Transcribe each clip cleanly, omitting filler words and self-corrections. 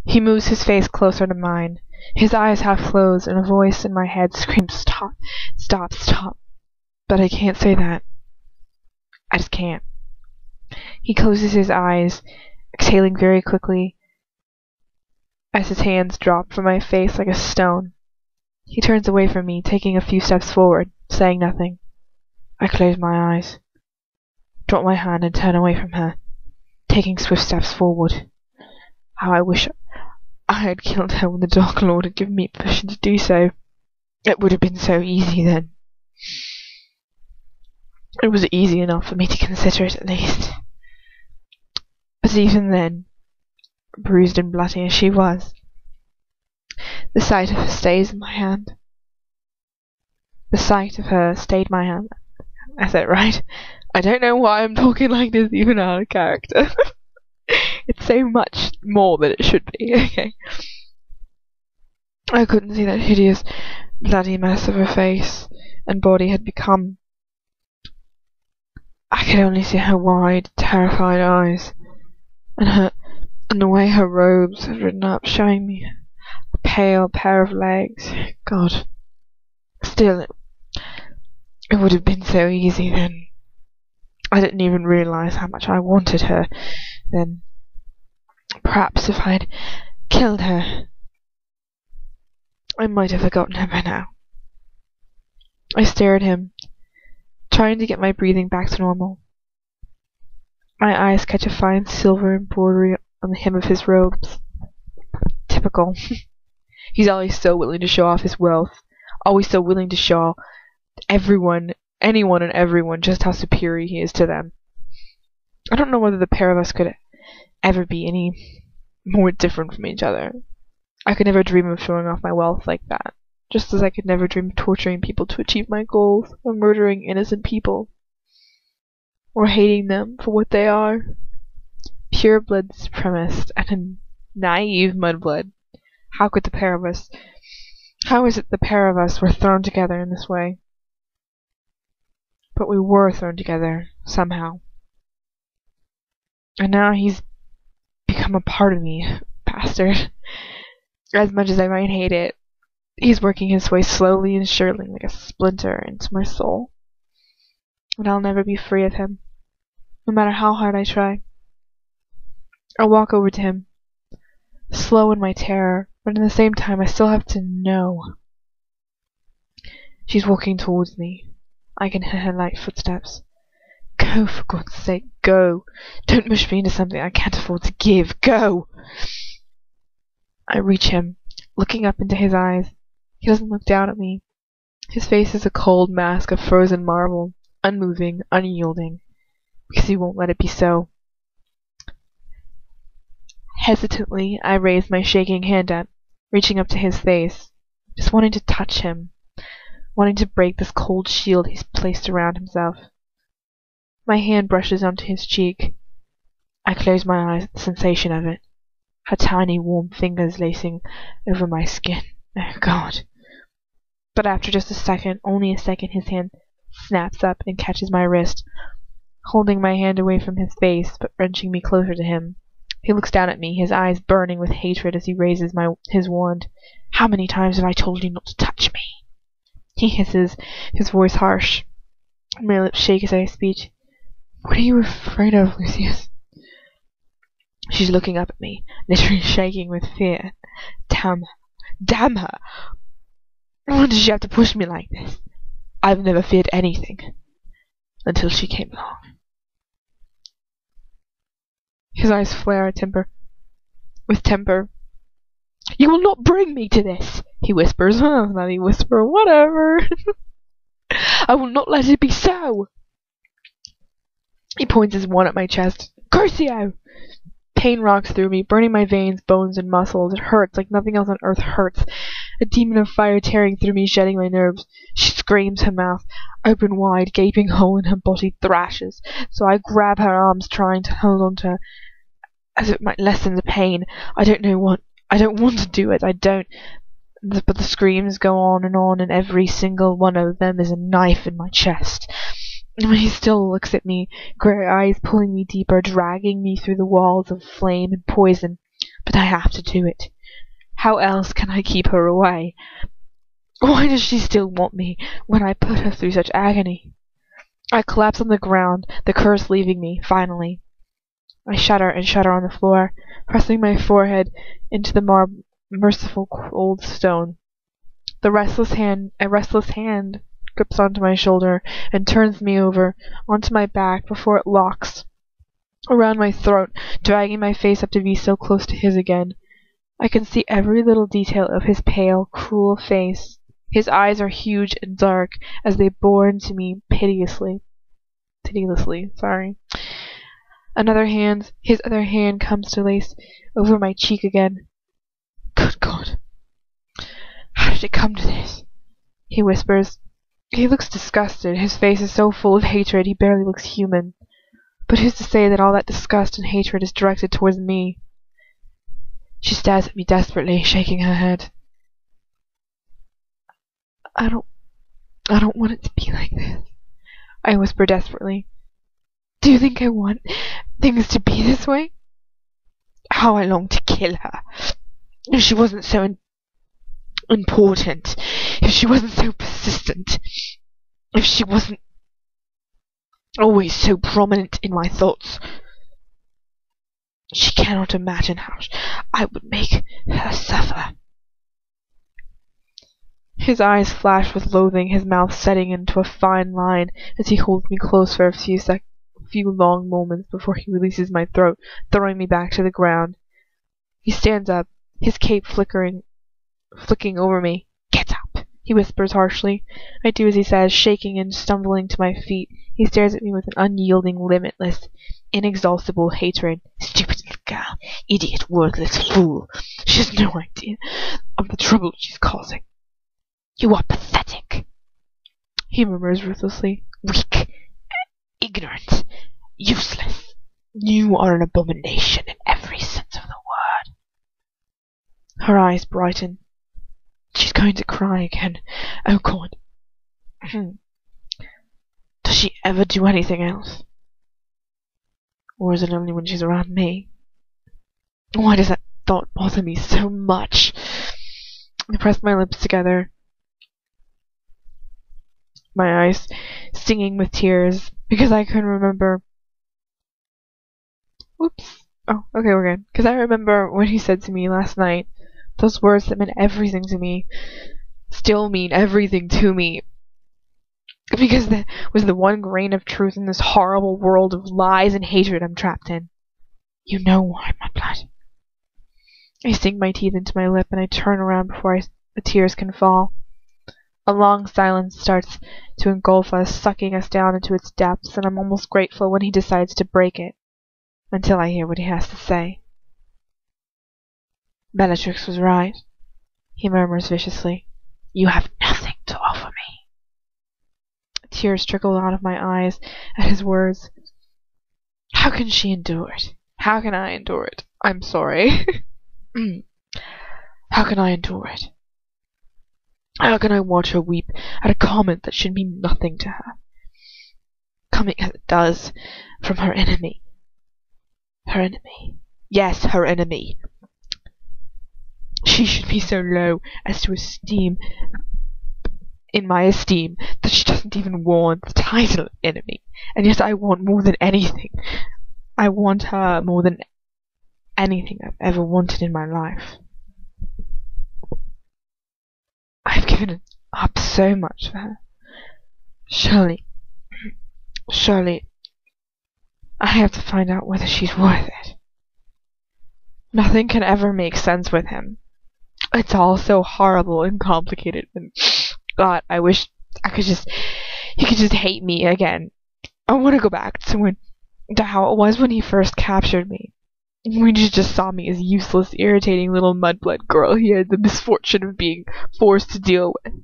He moves his face closer to mine. His eyes half closed, and a voice in my head screams, "Stop, stop, stop." But I can't say that. I just can't. He closes his eyes, exhaling very quickly as his hands drop from my face like a stone. He turns away from me, taking a few steps forward, saying nothing. I close my eyes, drop my hand and turn away from her, taking swift steps forward. How I wish I had killed her when the Dark Lord had given me permission to do so. It would have been so easy then. It was easy enough for me to consider it, at least. But even then, bruised and bloody as she was, the sight of her stays in my hand. The sight of her stayed my hand. I said it right. I don't know why I'm talking like this, even out of character. It's so much more than it should be, okay? I couldn't see that hideous, bloody mess of her face and body had become. I could only see her wide, terrified eyes, and the way her robes had written up, showing me a pale pair of legs. God. Still, it would have been so easy then. I didn't even realize how much I wanted her then. Perhaps if I'd killed her, I might have forgotten her by now. I stare at him, trying to get my breathing back to normal. My eyes catch a fine silver embroidery on the hem of his robes. Typical. He's always so willing to show off his wealth, always so willing to show anyone and everyone just how superior he is to them. I don't know whether the pair of us could ever be any more different from each other. I could never dream of showing off my wealth like that, just as I could never dream of torturing people to achieve my goals, or murdering innocent people, or hating them for what they are. Pure-blood supremacist and a naive mudblood. How is it the pair of us were thrown together in this way? But we were thrown together, somehow. And now he's become a part of me, bastard. As much as I might hate it, he's working his way slowly and surely like a splinter into my soul. And I'll never be free of him, no matter how hard I try. I walk over to him, slow in my terror, but at the same time I still have to know. She's walking towards me. I can hear her light footsteps. Go, for God's sake, go. Don't push me into something I can't afford to give. Go! I reach him, looking up into his eyes. He doesn't look down at me. His face is a cold mask of frozen marble, unmoving, unyielding, because he won't let it be so. Hesitantly, I raise my shaking hand up, reaching up to his face, just wanting to touch him, wanting to break this cold shield he's placed around himself. My hand brushes onto his cheek. I close my eyes at the sensation of it, her tiny warm fingers lacing over my skin. Oh God. But after just a second, only a second, his hand snaps up and catches my wrist, holding my hand away from his face, but wrenching me closer to him. He looks down at me, his eyes burning with hatred as he raises his wand. How many times have I told you not to touch me? He hisses, his voice harsh. My lips shake as I speak. What are you afraid of, Lucius? She's looking up at me, literally shaking with fear. Damn her! Why did she have to push me like this? I've never feared anything, until she came along. His eyes flare with temper. You will not bring me to this, he whispers. Not he whisper, whatever. I will not let it be so. He points his wand at my chest. Curcio! Pain rocks through me, burning my veins, bones, and muscles. It hurts like nothing else on earth hurts. A demon of fire tearing through me, shedding my nerves. She screams, her mouth open wide, gaping hole in her body thrashes. So I grab her arms, trying to hold on to her, as it might lessen the pain. I don't want to do it, I don't. But the screams go on, and every single one of them is a knife in my chest. He still looks at me, grey eyes pulling me deeper, dragging me through the walls of flame and poison. But I have to do it. How else can I keep her away? Why does she still want me when I put her through such agony? I collapse on the ground, the curse leaving me, finally. I shudder and shudder on the floor, pressing my forehead into the merciful cold stone. A restless hand grips onto my shoulder and turns me over onto my back before it locks around my throat, dragging my face up to be so close to his again. I can see every little detail of his pale, cruel face. His eyes are huge and dark as they bore into me pitilessly. His other hand comes to lace over my cheek again. Good God. How did it come to this? He whispers. He looks disgusted. His face is so full of hatred he barely looks human. But who's to say that all that disgust and hatred is directed towards me? She stares at me desperately, shaking her head. I don't want it to be like this, I whisper desperately. Do you think I want things to be this way? How I long to kill her. If she wasn't so important, if she wasn't so persistent, if she wasn't always so prominent in my thoughts. She cannot imagine how I would make her suffer. His eyes flash with loathing, his mouth setting into a fine line as he holds me close for a few long moments before he releases my throat, throwing me back to the ground. He stands up, his cape flicking over me. Get up, he whispers harshly. I do as he says, shaking and stumbling to my feet. He stares at me with an unyielding, limitless, inexhaustible hatred. Stupid little girl, idiot, worthless fool. She has no idea of the trouble she's causing. You are pathetic, he murmurs ruthlessly. Weak, ignorant, useless. You are an abomination in every sense of the word. Her eyes brighten. She's going to cry again. Oh God. Does she ever do anything else? Or is it only when she's around me? Why does that thought bother me so much? I press my lips together, my eyes stinging with tears, because I can remember... Oops. Oh, okay, we're good. Because I remember when he said to me last night, those words that meant everything to me, still mean everything to me. Because that was the one grain of truth in this horrible world of lies and hatred I'm trapped in. You know why, my blood. I sink my teeth into my lip and I turn around before the tears can fall. A long silence starts to engulf us, sucking us down into its depths, and I'm almost grateful when he decides to break it, until I hear what he has to say. Bellatrix was right, he murmurs viciously. You have nothing to offer me. Tears trickle out of my eyes at his words. How can she endure it? How can I endure it? I'm sorry. How can I endure it? How can I watch her weep at a comment that should mean nothing to her, coming as it does from her enemy? Her enemy. Yes, her enemy. She should be so low as to in my esteem, that she doesn't even want the title of enemy. And yet I want more than anything. I want her more than anything I've ever wanted in my life. I've given up so much for her. Surely, I have to find out whether she's worth it. Nothing can ever make sense with him. It's all so horrible and complicated, and God, I wish he could just hate me again. I want to go back to how it was when he first captured me. When he just saw me as useless, irritating little mudblood girl he had the misfortune of being forced to deal with.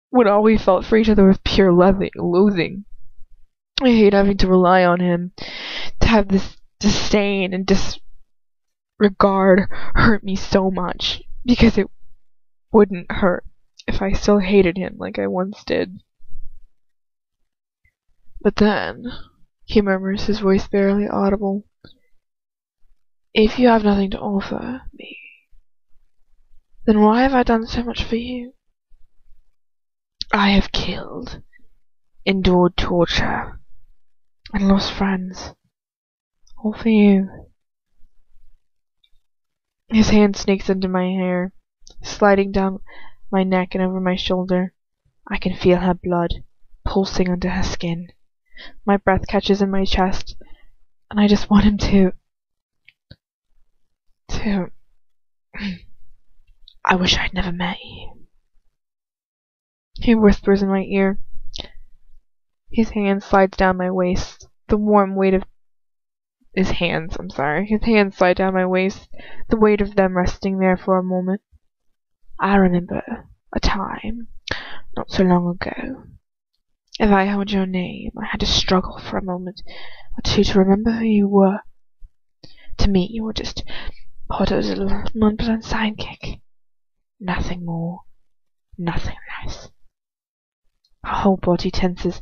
When all we felt for each other was pure loathing. I hate having to rely on him, to have this disdain and disregard hurt me so much, because it wouldn't hurt if I still hated him like I once did. But then, he murmurs, his voice barely audible, If you have nothing to offer me, then why have I done so much for you? I have killed, endured torture, and lost friends, all for you. His hand sneaks into my hair, sliding down my neck and over my shoulder. I can feel her blood pulsing under her skin. My breath catches in my chest, and I just want him to... I wish I'd never met you. He whispers in my ear. His hand slides down my waist. The warm weight of his hands slide down my waist, the weight of them resting there for a moment. I remember a time, not so long ago. If I held your name, I had to struggle for a moment or two to remember who you were. To me, you were just Potter's little non-planned sidekick. Nothing more, nothing less. Her whole body tenses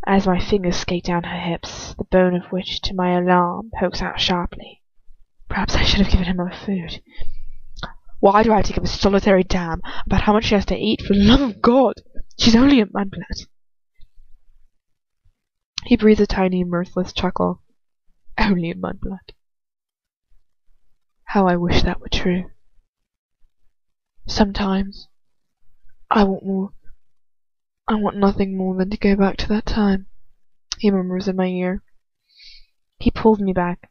as my fingers skate down her hips, the bone of which, to my alarm, pokes out sharply. Perhaps I should have given her more food. Why do I have to give a solitary damn about how much she has to eat? For the love of God! She's only a mudblood. He breathes a tiny, mirthless chuckle. Only a mudblood. How I wish that were true. Sometimes I want nothing more than to go back to that time, he murmurs in my ear. He pulls me back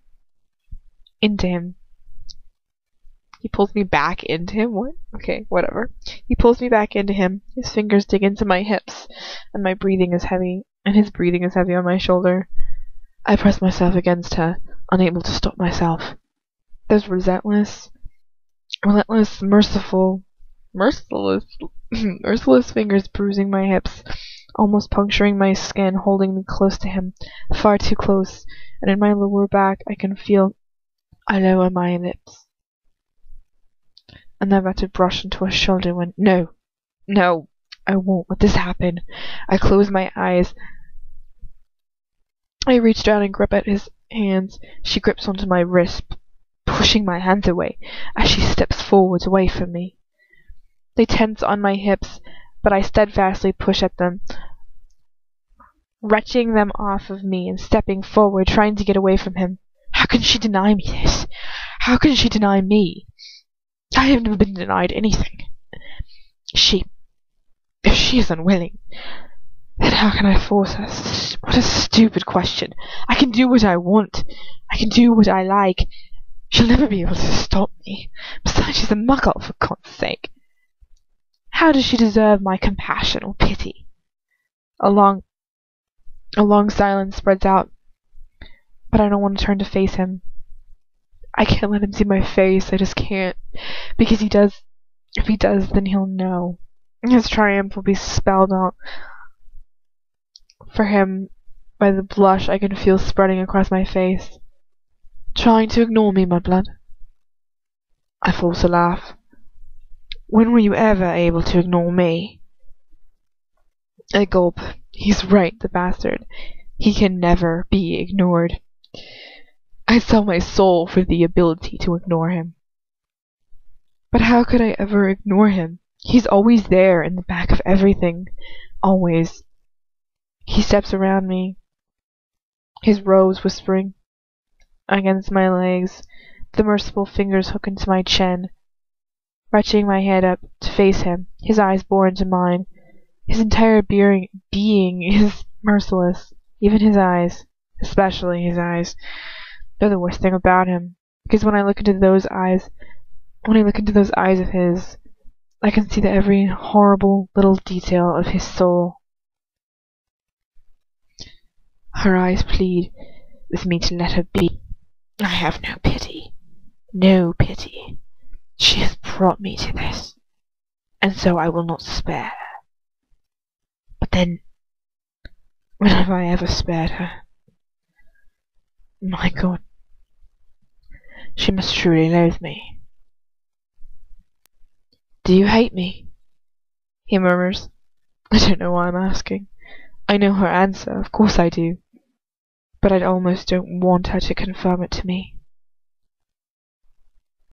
into him. He pulls me back into him? What? Okay, whatever. He pulls me back into him. His fingers dig into my hips, and my breathing is heavy, and his breathing is heavy on my shoulder. I press myself against her, unable to stop myself. Those relentless, merciless fingers bruising my hips, almost puncturing my skin, holding me close to him, far too close, and in my lower back I lower my lips. And I'm about to brush into her shoulder when... No, I won't let this happen. I close my eyes. I reach down and grip at his hands. She grips onto my wrist, pushing my hands away as she steps forwards away from me. They tense on my hips, but I steadfastly push at them, wrenching them off of me and stepping forward, trying to get away from him. How can she deny me this? How can she deny me? I have never been denied anything. If she is unwilling, then how can I force her? What a stupid question. I can do what I want. I can do what I like. She'll never be able to stop me. Besides, she's a muggle, for God's sake. How does she deserve my compassion or pity? A long silence spreads out, but I don't want to turn to face him. I can't let him see my face. I just can't. Because if he does, then he'll know. His triumph will be spelled out for him by the blush I can feel spreading across my face. Trying to ignore me, mudblood? I force a laugh. When were you ever able to ignore me? I gulp. He's right, the bastard. He can never be ignored. I'd sell my soul for the ability to ignore him. But how could I ever ignore him? He's always there in the back of everything. Always. He steps around me, his rose whispering against my legs, the merciful fingers hook into my chin, retching my head up to face him, his eyes bore into mine. His entire being is merciless, even his eyes, especially his eyes. They're the worst thing about him, because when I look into those eyes of his, I can see every horrible little detail of his soul. Her eyes plead with me to let her be. I have no pity. No pity. She has brought me to this, and so I will not spare her. But then, when have I ever spared her? My God, she must truly loathe me. Do you hate me? He murmurs. I don't know why I'm asking. I know her answer, of course I do. But I almost don't want her to confirm it to me.